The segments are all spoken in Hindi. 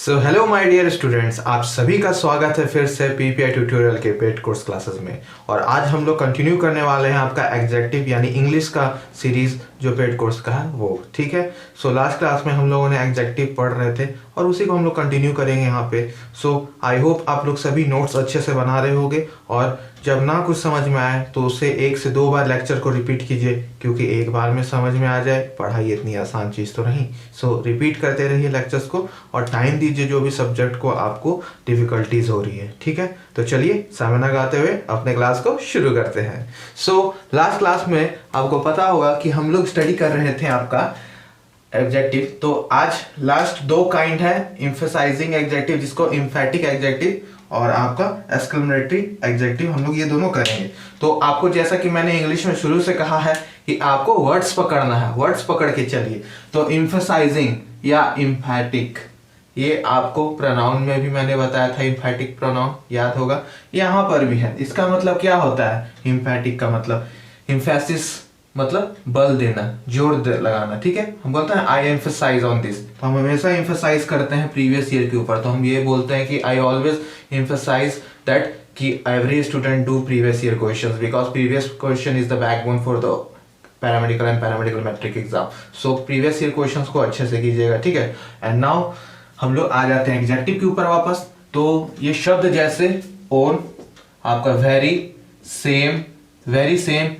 So hello my dear students, आप सभी का स्वागत है फिर से पीपीआई ट्यूटोरियल के पेड कोर्स क्लासेस में। और आज हम लोग कंटिन्यू करने वाले हैं आपका एग्जेक्टिव यानी इंग्लिश का सीरीज जो पेड कोर्स का है वो, ठीक है। सो लास्ट क्लास में हम लोगों ने एग्जेक्टिव पढ़ रहे थे और उसी को हम लोग कंटिन्यू करेंगे यहाँ पे। सो आई होप आप लोग सभी नोट्स अच्छे से बना रहे होंगे और जब ना कुछ समझ में आए तो उसे 1 से 2 बार लेक्चर को रिपीट कीजिए, क्योंकि एक बार में समझ में आ जाए पढ़ाई इतनी आसान चीज़ तो नहीं। सो रिपीट करते रहिए लेक्चर्स को और टाइम दीजिए जो भी सब्जेक्ट को आपको डिफिकल्टीज हो रही है, ठीक है। तो चलिए सामना गाते हुए अपने क्लास को शुरू करते हैं। सो लास्ट क्लास में आपको पता होगा कि हम लोग स्टडी कर रहे थे आपका एडजेक्टिव। तो आज लास्ट 2 काइंड है, एम्फसाइजिंग एडजेक्टिव जिसको एम्फैटिक एडजेक्टिव और आपका एक्सक्लेमेटरी एडजेक्टिव, हम लोग ये दोनों करेंगे। तो आपको जैसा कि मैंने इंग्लिश में शुरू से कहा है कि आपको वर्ड्स पकड़ना है, वर्ड्स पकड़ के चलिए। तो एम्फसाइजिंग या एम्फैटिक, ये आपको प्रोनाउन में भी मैंने बताया था, एम्फैटिक प्रोनाउन याद होगा, यहाँ पर भी है। इसका मतलब क्या होता है? एम्फैटिक का मतलब एम्फेसिस, मतलब बल देना, जोर लगाना, ठीक है। हम बोलते हैं आई एम्फसाइज ऑन दिस, तो हम हमेशा एम्फसाइज करते हैं प्रीवियस ईयर के ऊपर। तो हम ये बोलते हैं कि आई ऑलवेज एम्फसाइज दैट कि every student do previous year questions because previous question is the backbone for the paramedical and paramedical matric exam. So previous year questions को अच्छे से कीजिएगा, ठीक है। एंड नाउ हम लोग आ जाते हैं एग्जेक्टिव के ऊपर वापस। तो ये शब्द जैसे ओन, आपका very, same, very same,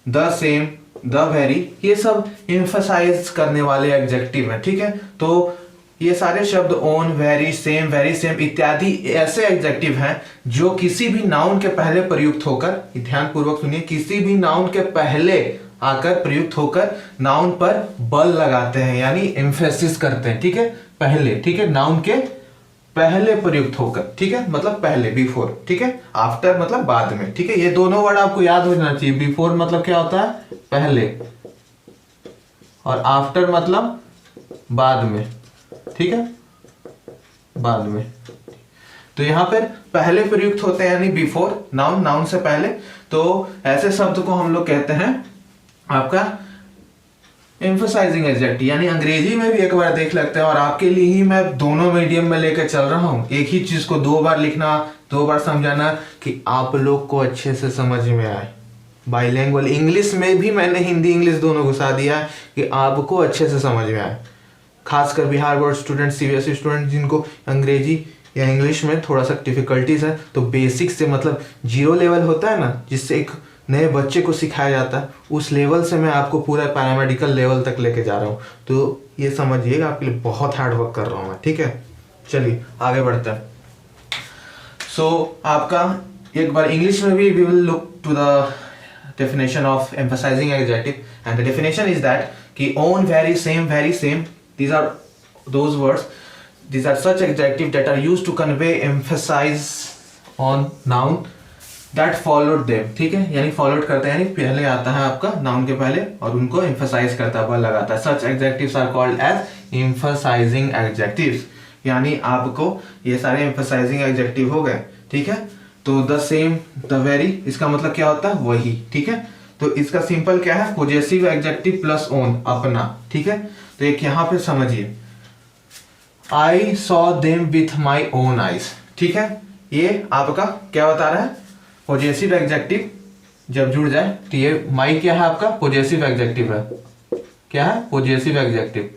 the same, the very, ये सब एम्फसाइज करने वाले एडजेक्टिव हैं, ठीक है। तो ये सारे शब्द ओन, वेरी सेम इत्यादि ऐसे एडजेक्टिव हैं जो किसी भी नाउन के पहले प्रयुक्त होकर, ध्यान पूर्वक सुनिए, किसी भी नाउन के पहले आकर प्रयुक्त होकर नाउन पर बल लगाते हैं यानी एम्फेसिस करते हैं, ठीक है। पहले, ठीक है, नाउन के पहले प्रयुक्त होकर, ठीक है, मतलब पहले, बिफोर, ठीक है। आफ्टर मतलब बाद में, ठीक है। ये दोनों वर्ड आपको याद हो जाना चाहिए। बिफोर मतलब क्या होता है? पहले, और आफ्टर मतलब बाद में, ठीक है, बाद में। तो यहां पर पहले प्रयुक्त होते हैं यानी बिफोर, नाउन, नाउन से पहले। तो ऐसे शब्द को हम लोग कहते हैं आपका एम्फसाइजिंग एडजेक्टिव, यानी अंग्रेजी में भी एक बार देख लेते हैं। और आपके लिए ही मैं दोनों मीडियम में लेकर चल रहा हूं, एक ही चीज को 2 बार लिखना, 2 बार समझाना कि आप लोग को अच्छे से समझ में आए। बाइलिंगुअल इंग्लिश में भी मैंने हिंदी इंग्लिश दोनों घुसा दिया है कि आपको अच्छे से समझ में आए। खासकर Bihar board student, CBSE student जिनको अंग्रेजी या इंग्लिश में थोड़ा सा डिफिकल्टीज है, तो बेसिक से मतलब 0 लेवल होता है ना, जिससे एक नए बच्चे को सिखाया जाता है, उस लेवल से मैं आपको पूरा पैरामेडिकल लेवल तक लेके जा रहा हूँ। तो ये समझिएगा, आपके लिए बहुत हार्ड वर्क कर रहा हूँ मैं, ठीक है। चलिए आगे बढ़ते हैं। सो आपका एक बार इंग्लिश में भी we will look to the definition of emphasizing adjective, and the definition is that कि own, very same, these are those words, these are such adjective that are used to convey emphasis on noun that followed them, ठीक है, यानी followed करते हैं, यानी पहले आता है आपका नाउन के पहले और उनको emphasize करता है, बल लगाता है। such adjectives are called as emphasizing adjectives, यानी आपको ये सारे emphasizing adjective हो गए, ठीक है। तो द सेम, द वेरी, इसका मतलब क्या होता है? वही, ठीक है। तो इसका सिंपल क्या है? पॉजेसिव एडजेक्टिव प्लस ओन, अपना, ठीक है। तो एक यहां पे समझिए, I saw them with my own eyes, ठीक है। ये आपका क्या बता रहा है? पॉजेसिव एडजेक्टिव जब जुड़ जाए तो ये माई क्या है? आपका पॉजेसिव एडजेक्टिव है। क्या है? Possessive adjective.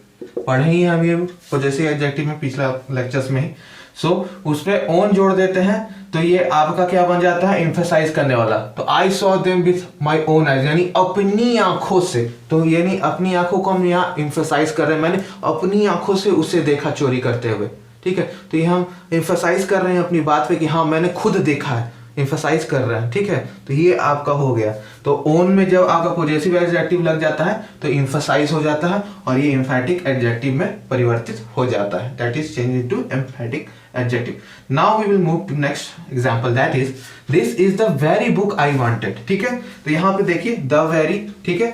पढ़े ही हम ये पॉजेसिव एडजेक्टिव में पिछला लेक्चर्स में ही। सो उसमें ओन जोड़ देते हैं तो ये आपका क्या बन जाता है? एम्फसाइज करने वाला। तो I saw them with my own eyes, यानी अपनी आंखों से। तो यानी अपनी आंखों को हम यहाँ एम्फसाइज कर रहे हैं, मैंने अपनी आंखों से उसे देखा चोरी करते हुए, ठीक है। तो ये हम एम्फसाइज कर रहे हैं अपनी बात पे कि हाँ मैंने खुद देखा है, एम्फसाइज कर रहे हैं, ठीक है। तो ये आपका हो गया। तो ओन में जब आपका पॉजेसिव एडजेक्टिव लग जाता है तो एम्फसाइज हो जाता है और ये एम्फैटिक एडजेक्टिव में परिवर्तित हो जाता है, that is change into एम्फैटिक adjective. Now we will move to next example, that is this is the very book I wanted, ठीक है। तो यहाँ पे देखिए the very, ठीक है।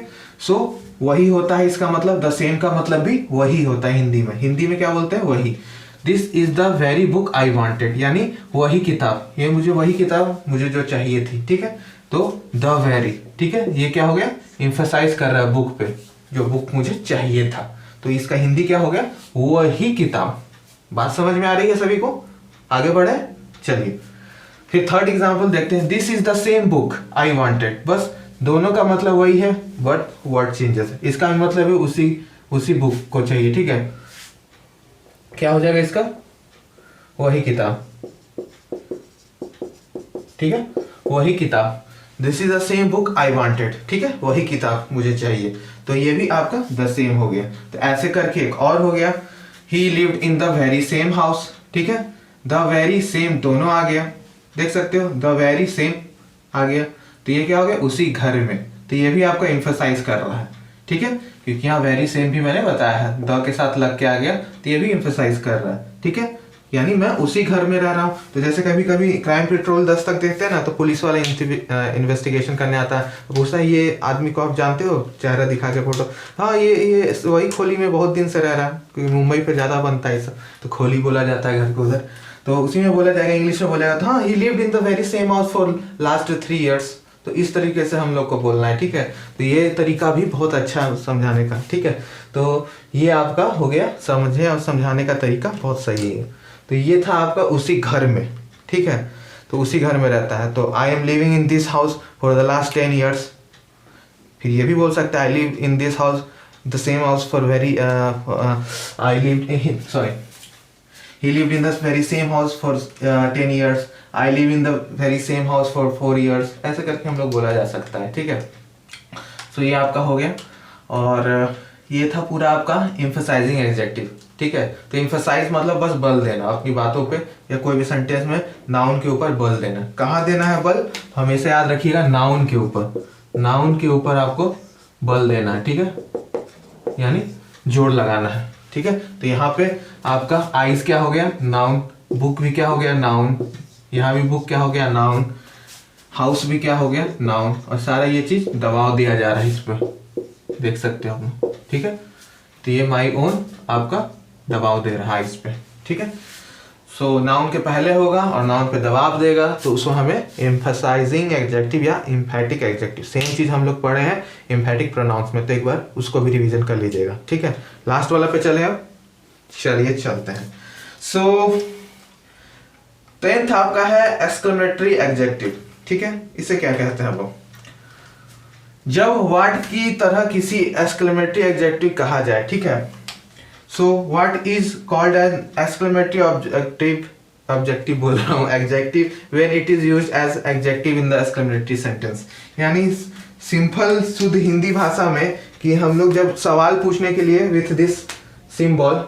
So वही होता है इसका मतलब, the same का मतलब भी वही होता है हिंदी में। हिंदी में क्या बोलते हैं? वही। This is the very book I wanted, यानी वही किताब, ये मुझे वही किताब मुझे जो चाहिए थी, ठीक है। तो the very, ठीक है, ये क्या हो गया? emphasize कर रहा है बुक पे, जो बुक मुझे चाहिए था। तो इसका हिंदी क्या हो गया? वही किताब, बात समझ में आ रही है सभी को? आगे बढ़े, चलिए फिर थर्ड एग्जाम्पल देखते हैं। This is the same book I wanted. बस दोनों का मतलब वही है, बट वर्ड चेंजेस। इसका मतलब है उसी बुक को चाहिए, ठीक है। क्या हो जाएगा इसका? वही किताब, ठीक है, वही किताब। This is the same book I wanted, ठीक है, वही किताब मुझे चाहिए। तो ये भी आपका द सेम हो गया। तो ऐसे करके एक और हो गया, ही lived in the very same house, ठीक है। द वेरी सेम दोनों आ गया, देख सकते हो, द वेरी सेम आ गया। तो ये क्या हो गया? उसी घर में। तो ये भी आपको एम्फसाइज कर रहा है, ठीक है, क्योंकि यहाँ वेरी सेम भी मैंने बताया है, द के साथ लग के आ गया, तो ये भी एम्फसाइज कर रहा है, ठीक है, यानी मैं उसी घर में रह रहा हूँ। तो जैसे कभी कभी क्राइम पेट्रोल 10 तक देखते हैं ना, तो पुलिस वाला इन्वेस्टिगेशन करने आता है, तो पूछता है ये आदमी को आप जानते हो, चेहरा दिखा के फोटो, हाँ ये वही खोली में बहुत दिन से रह रहा है, क्योंकि मुंबई पे ज़्यादा बनता है सब, तो खोली बोला जाता है घर को उधर। तो उसी में बोला जाएगा, इंग्लिश में बोला जाता है, हाँ ही lived in the very same house for last 3 years। तो इस तरीके से हम लोग को बोलना है, ठीक है। तो ये तरीका भी बहुत अच्छा है समझाने का, ठीक है। तो ये आपका हो गया, समझे और समझाने का तरीका बहुत सही है। तो ये था आपका उसी घर में, ठीक है, तो उसी घर में रहता है। तो I am living in this house for the last 10 years। फिर ये भी बोल सकता है, I live in this house the same house for very he lived in the very same house for 10 years। I live in the very same house for 4 years। ऐसे करके हम लोग बोला जा सकता है, ठीक है। तो ये आपका हो गया। और ये था पूरा आपका एम्फसाइजिंग एडजेक्टिव, ठीक है। तो एम्फसाइज मतलब बस बल देना अपनी बातों पे, या कोई भी सेंटेंस में नाउन के ऊपर बल देना। कहाँ देना है बल? हमेशा याद रखिएगा, नाउन के ऊपर, नाउन के ऊपर आपको बल देना है, ठीक है, यानी जोर लगाना है, ठीक है। तो यहाँ पे आपका आइज क्या हो गया? नाउन। बुक भी क्या हो गया? नाउन। यहाँ भी बुक क्या हो गया? नाउन। हाउस भी क्या हो गया? नाउन। और सारा ये चीज दबाव दिया जा रहा है इस पर, देख सकते हो आप, ठीक है। तो ये माई ओन आपका दबाव दे रहा है इस पे, ठीक है। सो नाउन के पहले होगा और नाउन पे दबाव देगा, तो उसको हमें एम्फसाइजिंग एडजेक्टिव या एम्फैटिक एडजेक्टिव, सेम चीज हम लोग पढ़े हैं एम्फैटिक प्रोनाउंस में, तो एक बार उसको भी रिवीजन कर लीजिएगा, ठीक है। लास्ट वाला पे चले अब, चलिए चलते हैं। सो 10th आपका है एक्सक्लेमेटरी एडजेक्टिव, ठीक है। इसे क्या कहते हैं हम लोग? जब व्हाट की तरह किसी एक्सक्लेमेटरी एडजेक्टिव कहा जाए, ठीक है। So what is called an exclamatory objective बोल रहा हूँ, adjective when it is used as adjective in the exclamatory sentence. यानी सिंपल शुद्ध हिंदी भाषा में कि हम लोग जब सवाल पूछने के लिए with this symbol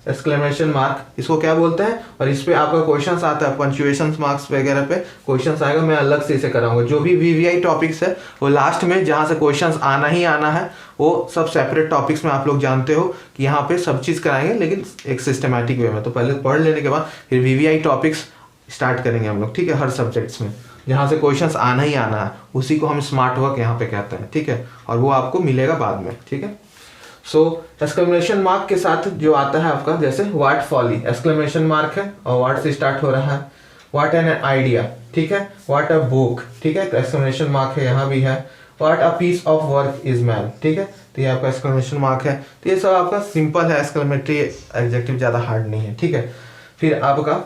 exclamation mark, इसको क्या बोलते हैं, और इस पे आपका क्वेश्चंस आता है, पंक्चुएशन मार्क्स वगैरह पे क्वेश्चंस आएगा, मैं अलग से इसे कराऊंगा। जो भी वीवीआई टॉपिक्स है वो लास्ट में जहाँ से क्वेश्चंस आना ही आना है, वो सब सेपरेट टॉपिक्स में आप लोग जानते हो कि यहाँ पे सब चीज़ कराएंगे, लेकिन एक सिस्टमैटिक वे में। तो पहले पढ़ लेने के बाद फिर वीवीआई टॉपिक्स स्टार्ट करेंगे हम लोग, ठीक है, हर सब्जेक्ट्स में जहाँ से क्वेश्चंस आना ही आना है, उसी को हम स्मार्ट वर्क यहाँ पे कहते हैं, ठीक है। और वो आपको मिलेगा बाद में, ठीक है। सो एक्सक्लेमेशन मार्क के साथ जो आता है आपका, जैसे व्हाट फॉली, एक्सक्लेमेशन मार्क है और व्हाट से स्टार्ट हो रहा है। व्हाट एन आइडिया, ठीक है। व्हाट अ बुक, ठीक है, एक्सक्लेमेशन मार्क है, यहाँ भी है। What a piece of work is man, ठीक है, तो ये आपका एक्सक्लेमेशन मार्क है। तो ये सब आपका सिंपल है, एक्सक्लेमेटरी एडजेक्टिव ज़्यादा हार्ड नहीं है, ठीक है। फिर आपका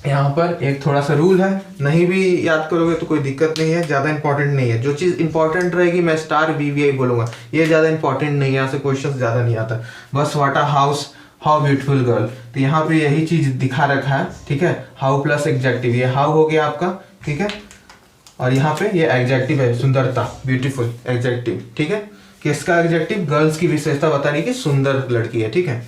यहाँ पर एक थोड़ा सा रूल है, नहीं भी याद करोगे तो कोई दिक्कत नहीं है, ज़्यादा इंपॉर्टेंट नहीं है। जो चीज़ इंपॉर्टेंट रहेगी मैं स्टार वीवीआई बोलूँगा, ये ज़्यादा इंपॉर्टेंट नहीं है, यहाँ से क्वेश्चन ज़्यादा नहीं आता। बस what a house, how beautiful girl, तो यहाँ पे यही चीज़ दिखा रखा है, ठीक है। हाउ प्लस एग्जेक्टिव, ये हाउ हो गया आपका, ठीक है। और यहाँ पे ये एग्जेक्टिव है, सुंदरता, ब्यूटीफुल एग्जेक्टिव, ठीक है। किसका एग्जेक्टिव? गर्ल्स की विशेषता बता रही है कि सुंदर लड़की है, ठीक है।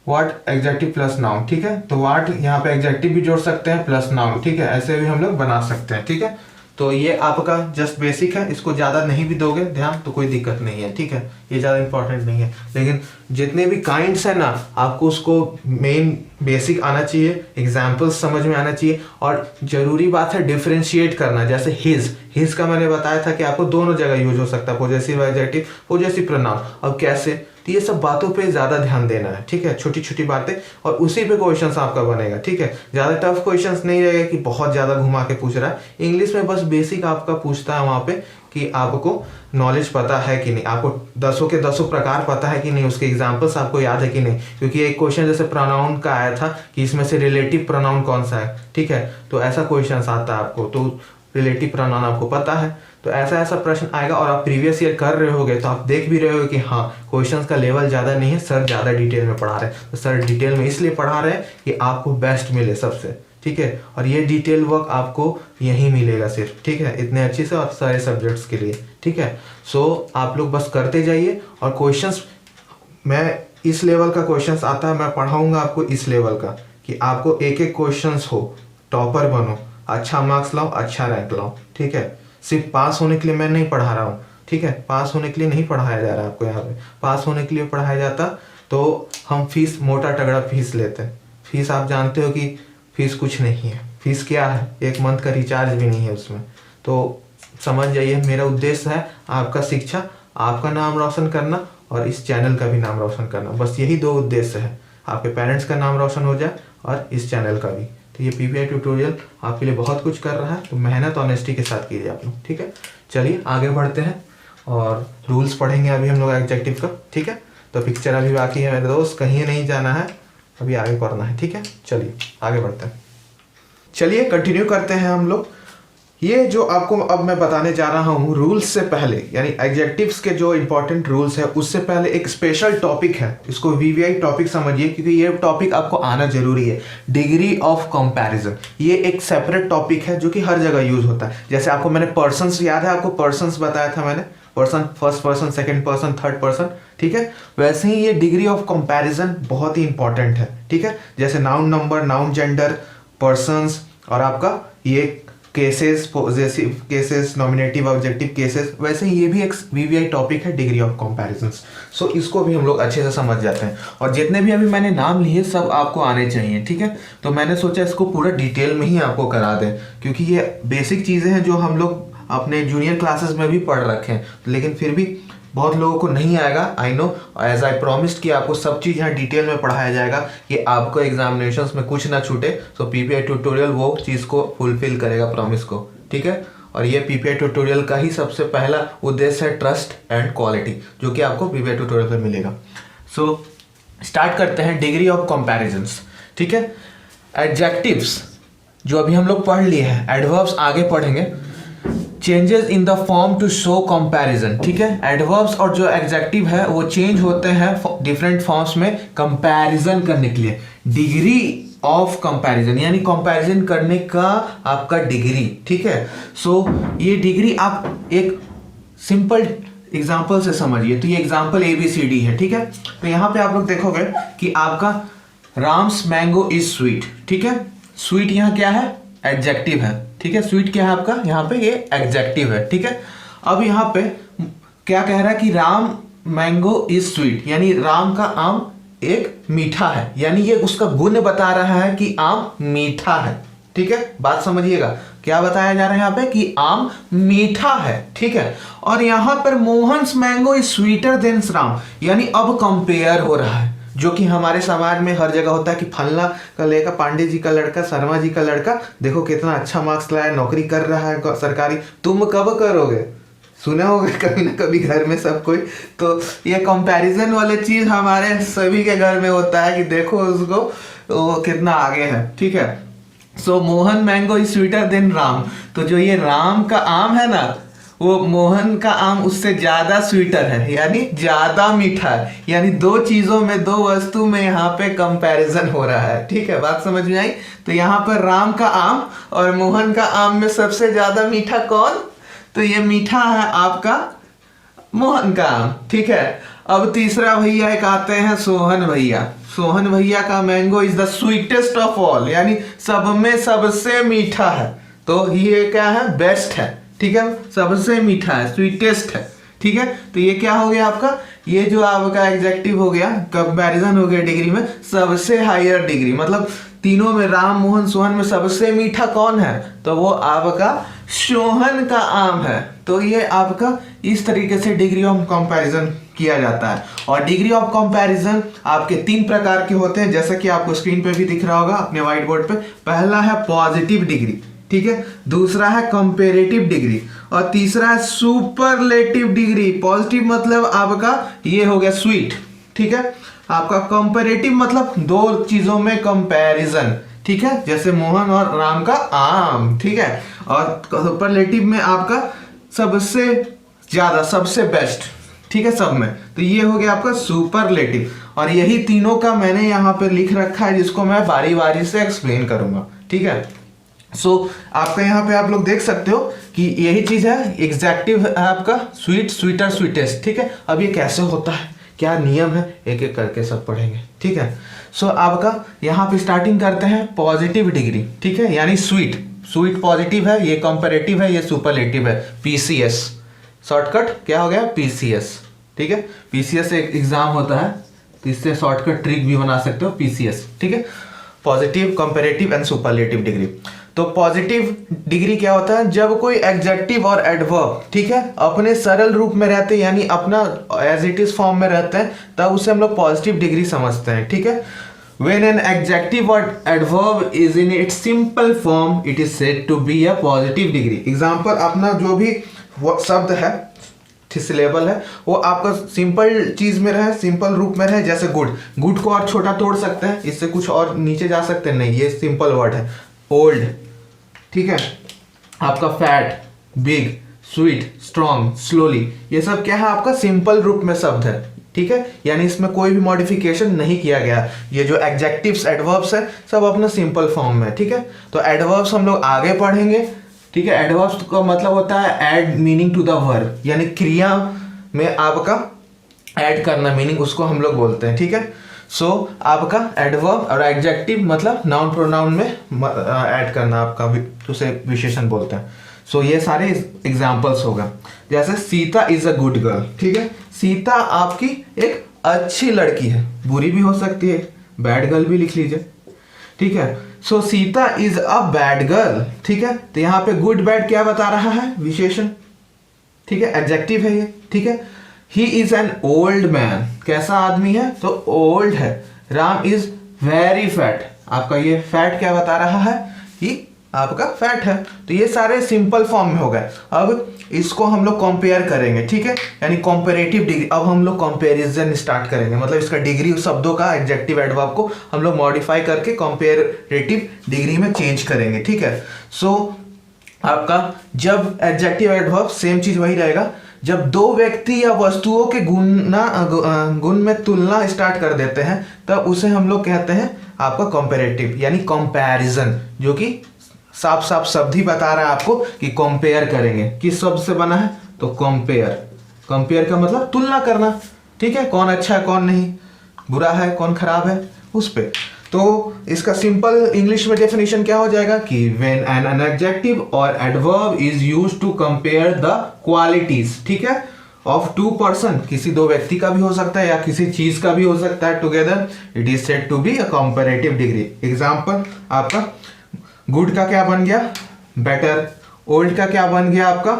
व्हाट एग्जेक्टिव प्लस नाउन, ठीक है। तो व्हाट यहाँ पे एग्जेक्टिव भी जोड़ सकते हैं प्लस नाउन, ठीक है, ऐसे भी हम लोग बना सकते हैं, ठीक है। तो ये आपका जस्ट बेसिक है, इसको ज़्यादा नहीं भी दोगे ध्यान तो कोई दिक्कत नहीं है, ठीक है, ये ज़्यादा इंपॉर्टेंट नहीं है। लेकिन जितने भी काइंड्स है ना, आपको उसको मेन बेसिक आना चाहिए, एग्जाम्पल्स समझ में आना चाहिए, और ज़रूरी बात है डिफ्रेंशिएट करना। जैसे हिज का मैंने बताया था कि आपको दोनों जगह यूज हो सकता है, पॉजेसिव एडजेक्टिव, पॉजेसिव प्रोनाउन। अब कैसे? तो ये सब बातों पे ज़्यादा ध्यान देना है, ठीक है, छोटी छोटी बातें, और उसी पे क्वेश्चंस आपका बनेगा, ठीक है। ज़्यादा टफ क्वेश्चंस नहीं रहेगा कि बहुत ज़्यादा घुमा के पूछ रहा है। इंग्लिश में बस बेसिक आपका पूछता है वहाँ पे कि आपको नॉलेज पता है कि नहीं, आपको 10 के 10 प्रकार पता है कि नहीं, उसके एग्जाम्पल्स आपको याद है कि नहीं। क्योंकि एक क्वेश्चन जैसे प्रोनाउन का आया था कि इसमें से रिलेटिव प्रोनाउन कौन सा है, ठीक है, तो ऐसा क्वेश्चन आता है आपको, तो रिलेटिव प्रोनाउन आपको पता है, तो ऐसा ऐसा प्रश्न आएगा। और आप प्रीवियस ईयर कर रहे होगे तो आप देख भी रहे हो कि हाँ क्वेश्चंस का लेवल ज़्यादा नहीं है, सर ज़्यादा डिटेल में पढ़ा रहे हैं। तो सर डिटेल में इसलिए पढ़ा रहे हैं कि आपको बेस्ट मिले सबसे, ठीक है। और ये डिटेल वर्क आपको यहीं मिलेगा सिर्फ, ठीक है, इतने अच्छे से और सारे सब्जेक्ट्स के लिए, ठीक है। सो आप लोग बस करते जाइए। और क्वेश्चंस मैं इस लेवल का क्वेश्चंस आता है, मैं पढ़ाऊँगा आपको इस लेवल का कि आपको एक एक क्वेश्चंस हो, टॉपर बनो, अच्छा मार्क्स लाओ, अच्छा रैंक लाओ, ठीक है। सिर्फ पास होने के लिए मैं नहीं पढ़ा रहा हूँ, ठीक है, पास होने के लिए नहीं पढ़ाया जा रहा है आपको यहाँ पे। पास होने के लिए पढ़ाया जाता तो हम फीस मोटा तगड़ा फीस लेते हैं। फीस आप जानते हो कि फीस कुछ नहीं है। फीस क्या है, एक मंथ का रिचार्ज भी नहीं है उसमें। तो समझ जाइए, मेरा उद्देश्य है आपका शिक्षा, आपका नाम रोशन करना और इस चैनल का भी नाम रोशन करना। बस यही 2 उद्देश्य है, आपके पेरेंट्स का नाम रोशन हो जाए और इस चैनल का भी। तो ये पीपीआई ट्यूटोरियल आपके लिए बहुत कुछ कर रहा है, तो मेहनत ऑनेस्टी के साथ कीजिए आप लोग, ठीक है। चलिए आगे बढ़ते हैं और रूल्स पढ़ेंगे अभी हम लोग एडजेक्टिव का, ठीक है। तो पिक्चर अभी बाकी है मेरे दोस्त, कहीं नहीं जाना है, अभी आगे पढ़ना है, ठीक है। चलिए आगे बढ़ते हैं। चलिए कंटिन्यू करते हैं हम लोग। ये जो आपको अब मैं बताने जा रहा हूँ रूल्स से पहले, यानी एडजेक्टिव्स के जो इंपॉर्टेंट रूल्स है उससे पहले एक स्पेशल टॉपिक है, इसको वीवीआई टॉपिक समझिए, क्योंकि ये टॉपिक आपको आना जरूरी है। डिग्री ऑफ कंपैरिजन, ये एक सेपरेट टॉपिक है जो कि हर जगह यूज होता है। जैसे आपको मैंने पर्सन्स, याद है आपको पर्सन्स बताया था मैंने, person, first person, second person, third person, ठीक है। वैसे ही ये डिग्री ऑफ कंपैरिजन बहुत ही इंपॉर्टेंट है, ठीक है। जैसे noun number, noun gender, persons, और आपका ये cases, possessive cases, nominative objective cases, वैसे ही ये भी एक वीवीआई टॉपिक है, डिग्री ऑफ कंपैरिजंस। सो इसको भी हम लोग अच्छे से समझ जाते हैं। और जितने भी अभी मैंने नाम लिए सब आपको आने चाहिए, ठीक है। तो मैंने सोचा इसको पूरा डिटेल में ही आपको करा दें, क्योंकि ये बेसिक चीज़ें हैं जो हम लोग अपने जूनियर क्लासेस में भी पढ़ रखे हैं, लेकिन फिर भी बहुत लोगों को नहीं आएगा, I know. As I promised कि आपको सब चीज़ यहाँ डिटेल में पढ़ाया जाएगा कि आपको एग्जामिनेशंस में कुछ ना छूटे। सो पीपीआई ट्यूटोरियल वो चीज़ को फुलफिल करेगा, प्रॉमिस को, ठीक है। और ये पीपीआई ट्यूटोरियल का ही सबसे पहला उद्देश्य है ट्रस्ट एंड क्वालिटी, जो कि आपको पीपीआई ट्यूटोरियल पर मिलेगा। सो स्टार्ट करते हैं डिग्री ऑफ कंपैरिजंस, ठीक है। एडजेक्टिव्स जो अभी हम लोग पढ़ लिए हैं, एडवर्ब्स आगे पढ़ेंगे। Changes in the form to show comparison, ठीक है। एडवर्ब्स और जो एडजेक्टिव है वो चेंज होते हैं डिफरेंट फॉर्म्स में कंपैरिजन करने के लिए। डिग्री ऑफ कंपैरिजन यानी कंपैरिजन करने का आपका डिग्री, ठीक है। सो ये डिग्री आप एक सिंपल एग्जांपल से समझिए। तो ये एग्जांपल ABCD है, ठीक है। तो यहाँ पे आप लोग देखोगे कि आपका राम्स मैंगो इज स्वीट, ठीक है। स्वीट यहाँ क्या है, एडजेक्टिव है, ठीक है। स्वीट क्या है आपका, यहाँ पे ये एडजेक्टिव है, ठीक है। अब यहाँ पे क्या कह रहा है कि राम मैंगो इज स्वीट, यानी राम का आम एक मीठा है, यानी ये उसका गुण बता रहा है कि आम मीठा है, ठीक है। बात समझिएगा, क्या बताया जा रहा है यहाँ पे कि आम मीठा है, ठीक है। और यहाँ पर Mohan's mango is sweeter than Ram, यानी अब कंपेयर हो रहा है, जो कि हमारे समाज में हर जगह होता है कि फलना का लड़का, पांडे जी का लड़का, शर्मा जी का लड़का देखो कितना अच्छा मार्क्स लाया, नौकरी कर रहा है सरकारी, तुम कब करोगे, सुने होगे कभी ना कभी घर में सब कोई। तो ये कंपैरिजन वाले चीज हमारे सभी के घर में होता है कि देखो उसको तो कितना आगे है, ठीक है। So Mohan mango is sweeter than Ram, तो जो ये राम का आम है ना, वो मोहन का आम उससे ज्यादा स्वीटर है, यानी ज्यादा मीठा है। यानी दो चीजों में, दो वस्तु में यहाँ पे कंपैरिजन हो रहा है, ठीक है। बात समझ में आई। तो यहाँ पर राम का आम और मोहन का आम में सबसे ज्यादा मीठा कौन, तो ये मीठा है आपका मोहन का आम, ठीक है। अब तीसरा भैया एक आते हैं सोहन भैया। सोहन भैया का mango is the sweetest of all, यानी सब में सबसे मीठा है। तो ये क्या है, बेस्ट है, ठीक है, सबसे मीठा है, स्वीटेस्ट है, ठीक है। तो ये क्या हो गया आपका, ये जो आपका एडजेक्टिव हो गया, कंपैरिजन हो गया डिग्री में, सबसे हायर डिग्री, मतलब तीनों में राम मोहन सोहन में सबसे मीठा कौन है, तो वो आपका सोहन का आम है। तो ये आपका इस तरीके से डिग्री ऑफ कंपैरिजन किया जाता है। और डिग्री ऑफ कंपैरिजन आपके 3 प्रकार के होते हैं, जैसा कि आपको स्क्रीन पे भी दिख रहा होगा अपने व्हाइट बोर्ड पे। पहला है पॉजिटिव डिग्री, ठीक है, दूसरा है कंपैरेटिव डिग्री और तीसरा है सुपरलेटिव डिग्री। पॉजिटिव मतलब आपका ये हो गया स्वीट, ठीक है, आपका कंपैरेटिव मतलब 2 चीजों में कंपैरिजन, ठीक है, जैसे मोहन और राम का आम, ठीक है, और सुपरलेटिव में आपका सबसे ज्यादा, सबसे बेस्ट, ठीक है, सब में। तो ये हो गया आपका सुपरलेटिव और यही तीनों का मैंने यहाँ पे लिख रखा है, जिसको मैं बारी बारी से एक्सप्लेन करूंगा, ठीक है। सो आपका यहाँ पे आप लोग देख सकते हो कि यही चीज है, एग्जैक्टिव है आपका स्वीट, स्वीटर, स्वीटेस्ट, ठीक है। अब ये कैसे होता है, क्या नियम है, एक एक करके सब पढ़ेंगे, ठीक है। सो आपका यहाँ पे स्टार्टिंग करते हैं पॉजिटिव डिग्री, ठीक है, यानी स्वीट, स्वीट पॉजिटिव है, ये कंपैरेटिव है, ये सुपरलेटिव है, पीसीएस, शॉर्टकट क्या हो गया, पीसीएस, ठीक है। पीसीएस एक एग्जाम होता है, तो इससे शॉर्टकट ट्रिक भी बना सकते हो, पीसीएस, ठीक है, positive, comparative and superlative degree. तो पॉजिटिव डिग्री क्या होता है, जब कोई एडजेक्टिव और एडवर्ब, ठीक है, अपने सरल रूप में रहते हैं, यानी अपना एज इट इज फॉर्म में रहते हैं, तब उसे हम लोग पॉजिटिव डिग्री समझते हैं, ठीक है। When an adjective or adverb is in its simple form, it is said to be a positive degree. Example, अपना जो भी शब्द है, सिलेबल है, वो आपका सिंपल चीज में रहे, सिंपल रूप में रहे, जैसे गुड, गुड को और छोटा तोड़ सकते हैं, इससे कुछ और नीचे जा सकते हैं, नहीं, ये सिंपल वर्ड है। ओल्ड, ठीक है, आपका fat, big, sweet, strong, slowly, ये सब क्या है, आपका सिंपल रूप में शब्द है, ठीक है, यानी इसमें कोई भी मॉडिफिकेशन नहीं किया गया। ये जो एडजेक्टिव्स, एडवर्ब्स है, सब अपना सिंपल फॉर्म में, ठीक है। तो एडवर्ब्स हम लोग आगे पढ़ेंगे, ठीक है। एडवर्ब्स का मतलब होता है add meaning to the verb, यानी क्रिया में आपका ऐड करना मीनिंग, उसको हम लोग बोलते हैं, ठीक है। सो आपका एडवर्ब और एडजेक्टिव मतलब नाउन प्रोनाउन में ऐड करना, आपका उसे विशेषण बोलते हैं। सो ये सारे एग्जाम्पल्स होगा, जैसे Sita is a good girl, ठीक है, सीता आपकी एक अच्छी लड़की है, बुरी भी हो सकती है, बैड गर्ल भी लिख लीजिए, ठीक है। So Sita is a bad girl, ठीक है, तो यहाँ पे गुड बैड क्या बता रहा है, विशेषण, ठीक है, एडजेक्टिव है ये, ठीक है। He is an old man, कैसा आदमी है, तो ओल्ड है। राम इज वेरी फैट, आपका ये फैट क्या बता रहा है, कि आपका फैट है। तो ये सारे सिंपल फॉर्म में हो गए। अब इसको हम लोग कंपेयर करेंगे, ठीक है, यानी कंपैरेटिव डिग्री। अब हम लोग कंपैरिजन स्टार्ट करेंगे, मतलब इसका डिग्री शब्दों का एडजेक्टिव एडवर्ब को हम लोग मॉडिफाई करके कंपैरेटिव डिग्री में चेंज करेंगे, ठीक है। सो आपका जब एडजेक्टिव एडवर्ब सेम चीज वही रहेगा, जब 2 व्यक्ति या वस्तुओं के गुण में तुलना स्टार्ट कर देते हैं, तब उसे हम लोग कहते हैं आपका कंपैरेटिव, यानी कंपैरिजन, जो कि साफ साफ शब्द ही बता रहा है आपको कि कंपेयर करेंगे। किस शब्द से बना है, तो कंपेयर, कंपेयर का मतलब तुलना करना, ठीक है, कौन अच्छा है कौन नहीं, बुरा है कौन खराब है, उस पे। तो इसका सिंपल इंग्लिश में डेफिनेशन क्या हो जाएगा कि व्हेन एन एडजेक्टिव और adverb is used to compare the qualities, ठीक है, ऑफ 2 पर्सन, किसी 2 व्यक्ति का भी हो सकता है या किसी चीज का भी हो सकता है, together, it is said to be a comparative degree. Example, आपका गुड का क्या बन गया, बेटर, ओल्ड का क्या बन गया आपका,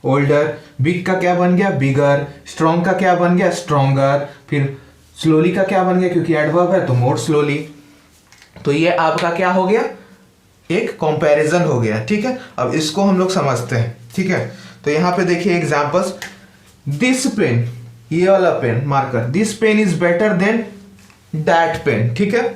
ओल्डर, बिग का क्या बन गया, बिगर, स्ट्रॉन्ग का क्या बन गया, स्ट्रॉन्गर, फिर स्लोली का क्या बन गया, क्योंकि एडवर्ब है तो मोर स्लोली। तो ये आपका क्या हो गया, एक कंपैरिजन हो गया, ठीक है। अब इसको हम लोग समझते हैं, ठीक है। तो यहाँ पे देखिए एग्जांपल्स, दिस पेन, ये वाला pen marker, this pen is better than that pen, ठीक है।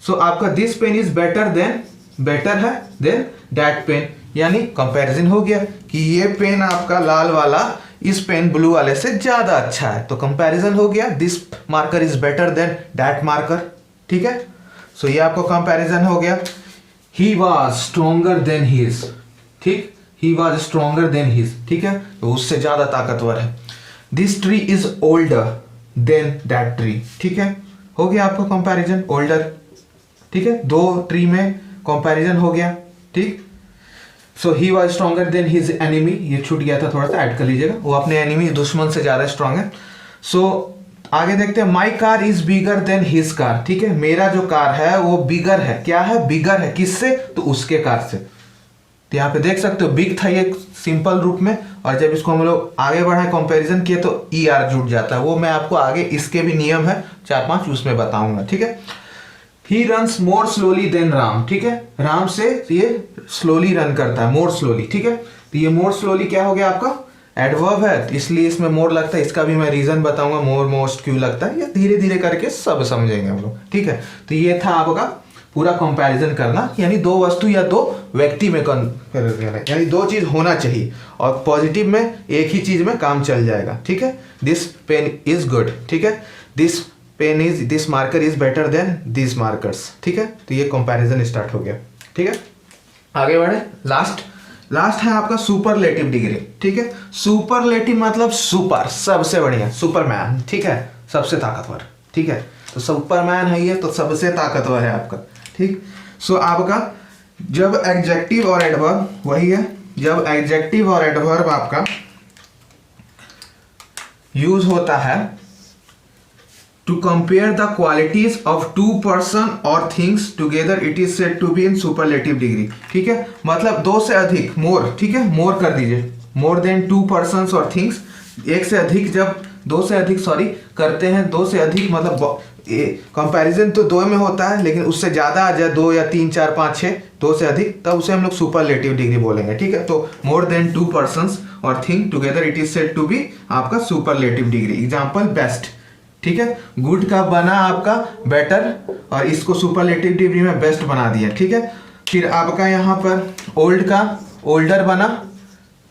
सो आपका this pen is better than, better है देन दैट पेन, यानी कंपैरिजन हो गया कि ये पेन आपका लाल वाला इस पेन ब्लू वाले से ज्यादा अच्छा है, तो कंपैरिजन हो गया, this marker is better than that marker, ठीक है। सो ये आपको कंपैरिजन हो गया। He was stronger than his, ठीक, he was stronger than his, ठीक है, तो उससे ज्यादा ताकतवर है। This tree is older than that tree, ठीक है, हो गया आपका कंपैरिजन, ओल्डर, ठीक है, 2 ट्री में कंपैरिजन हो गया, ठीक। So he was stronger than his enemy, ये छूट गया था, थोड़ा सा ऐड कर लीजिएगा, वो अपने एनिमी, दुश्मन से ज्यादा स्ट्रॉन्ग है। सो आगे देखते हैं, my car is bigger than his car, ठीक है, मेरा जो कार है वो बिगर है, क्या है, बिगर है, किससे, तो उसके कार से। तो यहाँ पे देख सकते हो बिग था ये सिंपल रूप में, और जब इसको हम लोग आगे बढ़ाए कंपैरिजन किए तो ई आर जुड़ जाता है। वो मैं आपको आगे इसके भी नियम है 4-5 उसमें बताऊंगा, ठीक है। He runs more slowly than Ram, ठीक है, राम से ये स्लोली रन करता है, मोर स्लोली, ठीक है। तो ये मोर स्लोली क्या हो गया आपका, एडवर्ब है, तो इसलिए इसमें मोर लगता है। इसका भी मैं रीजन बताऊंगा मोर मोस्ट क्यों लगता है, ये धीरे धीरे करके सब समझेंगे हम लोग, ठीक है। तो ये था आपका पूरा कंपैरिजन करना, यानी दो वस्तु या दो व्यक्ति में यानी दो चीज होना चाहिए, और पॉजिटिव में एक ही चीज में काम चल जाएगा, ठीक है। दिस पेन इज गुड, ठीक है, this marker is better then this markers, ठीक है। तो ये कंपैरिजन स्टार्ट हो गया, ठीक है। आगे बढ़े, लास्ट है आपका सुपरलेटिव डिग्री, ठीक है। सुपरलेटिव मतलब सुपर, सबसे बढ़िया, सुपरमैन, ठीक है, सबसे ताकतवर, ठीक है। तो सुपरमैन है ये, तो सबसे ताकतवर है आपका, ठीक। सो आपका जब एडजेक्टिव और एडवर्ब, वही है, जब एडजेक्टिव और एडवर्ब आपका यूज होता है to compare the qualities of two person और things together, it is said to be in superlative degree, ठीक है। मतलब दो से अधिक, मोर, ठीक है, मोर कर दीजिए, मोर देन टू पर्सन और थिंग्स, एक से अधिक, जब दो से अधिक करते हैं, दो से अधिक मतलब कंपैरिजन तो दो में होता है, लेकिन उससे ज्यादा आ जाए, 2 या 3 4 5 6, दो से अधिक, तब उसे हम लोग सुपरलेटिव डिग्री बोलेंगे, ठीक है। तो मोर देन टू पर्सन और thing together, it is said to be आपका सुपरलेटिव डिग्री। एग्जाम्पल बेस्ट, ठीक है, गुड का बना आपका बेटर, और इसको सुपरलेटिव डिग्री में बेस्ट बना दिया, ठीक है। फिर आपका यहाँ पर ओल्ड का ओल्डर बना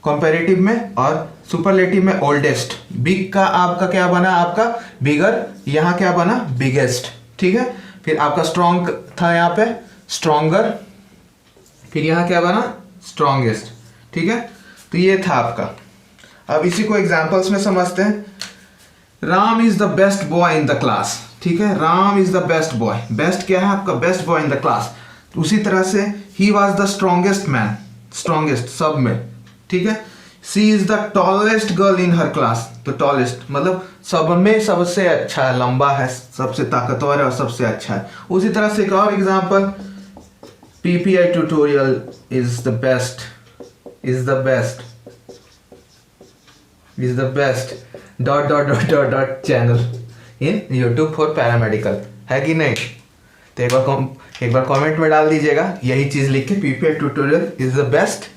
कंपैरेटिव में, और सुपरलेटिव में ओल्डेस्ट। बिग का आपका क्या बना, आपका बिगर, यहाँ क्या बना, बिगेस्ट, ठीक है। फिर आपका स्ट्रॉन्ग था यहाँ पे, स्ट्रॉन्गर, फिर यहाँ क्या बना, स्ट्रॉन्गेस्ट, ठीक है। तो ये था आपका। अब इसी को एग्जाम्पल्स में समझते हैं। Ram is the best boy in the class, ठीक है, Ram is the best boy, best क्या है आपका, best boy in the class. उसी तरह से he was the strongest man, strongest सब में, ठीक है। She is the tallest girl in her class, तो टॉलेस्ट मतलब सब में सबसे अच्छा है, लंबा है, सबसे ताकतवर है और सबसे अच्छा है। उसी तरह से एक और example, PPI tutorial is the best, is the best, is the best dot dot dot dot dot channel in YouTube for paramedical, है कि नहीं। तो एक बार कमेंट में डाल दीजिएगा यही चीज लिख के, PPI tutorial is the best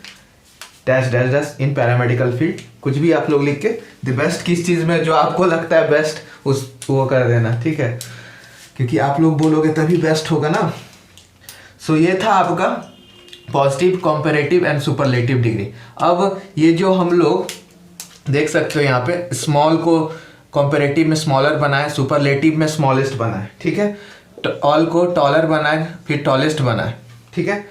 dash dash dash in paramedical field, कुछ भी आप लोग लिख के, द बेस्ट किस चीज में जो आपको लगता है बेस्ट, उस वो कर देना, ठीक है, क्योंकि आप लोग बोलोगे तभी बेस्ट होगा ना। सो ये था आपका positive, comparative and superlative degree. अब ये जो हम लोग देख सकते हो यहाँ पे, स्मॉल को कंपैरेटिव में स्मॉलर बनाए, सुपरलेटिव में स्मॉलेस्ट बनाए, ठीक है, ऑल को टॉलर बनाए, फिर टॉलेस्ट बनाए, ठीक है।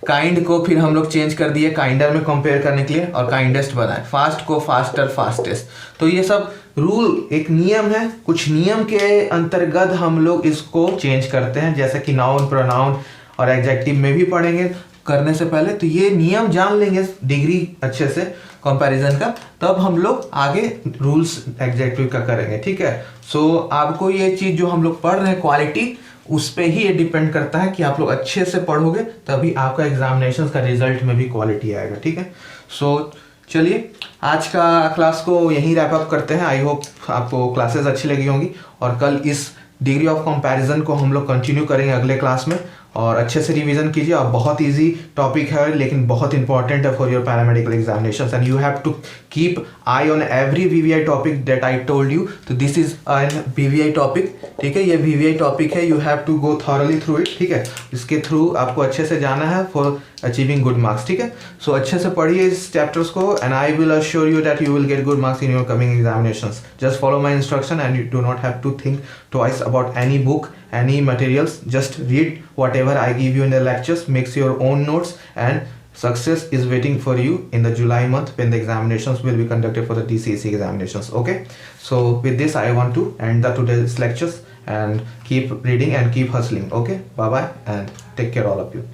काइंड को फिर हम लोग चेंज कर दिए काइंडर में कंपेयर करने के लिए, और काइंडेस्ट बनाए। फास्ट को फास्टर, फास्टेस्ट। तो ये सब रूल, एक नियम है, कुछ नियम के अंतर्गत हम लोग इसको चेंज करते हैं, जैसे कि नाउन, प्रोनाउन और एडजेक्टिव में भी पढ़ेंगे करने से पहले। तो ये नियम जान लेंगे डिग्री अच्छे से कंपैरिजन का, तब हम लोग आगे रूल्स एडजेक्टिव का करेंगे, ठीक है। सो आपको ये चीज जो हम लोग पढ़ रहे हैं क्वालिटी, उस पे ही ये डिपेंड करता है कि आप लोग अच्छे से पढ़ोगे तभी आपका एग्जामिनेशन का रिजल्ट में भी क्वालिटी आएगा, ठीक है। सो चलिए आज का क्लास को यहीं रैप अप करते हैं। आई होप आपको क्लासेस अच्छी लगी होंगी, और कल इस डिग्री ऑफ कंपैरिजन को हम लोग कंटिन्यू करेंगे अगले क्लास में, और अच्छे से रिवीजन कीजिए। और बहुत इजी टॉपिक है, लेकिन बहुत इंपॉर्टेंट है for your paramedical examinations, and you have to keep eye on every VVI topic that I told you. तो this is an VVI topic, ठीक है, ये वीवीआई टॉपिक है, you have to go thoroughly through it, ठीक है। इसके थ्रू आपको अच्छे से जाना है फॉर अचीविंग गुड मार्क्स, ठीक है। सो अच्छे से पढ़िए इस चैप्टर्स को, and I will assure you that you will get good marks in your coming examinations. Just follow my instruction and you do not have to think twice about any book, any materials. Just read whatever I give you in the lectures, makes your own notes, and success is waiting for you in the July month when the examinations will be conducted for the DCEC examinations. Okay, so with this I want to end the today's lectures, and keep reading and keep hustling. Okay, bye bye and take care all of you.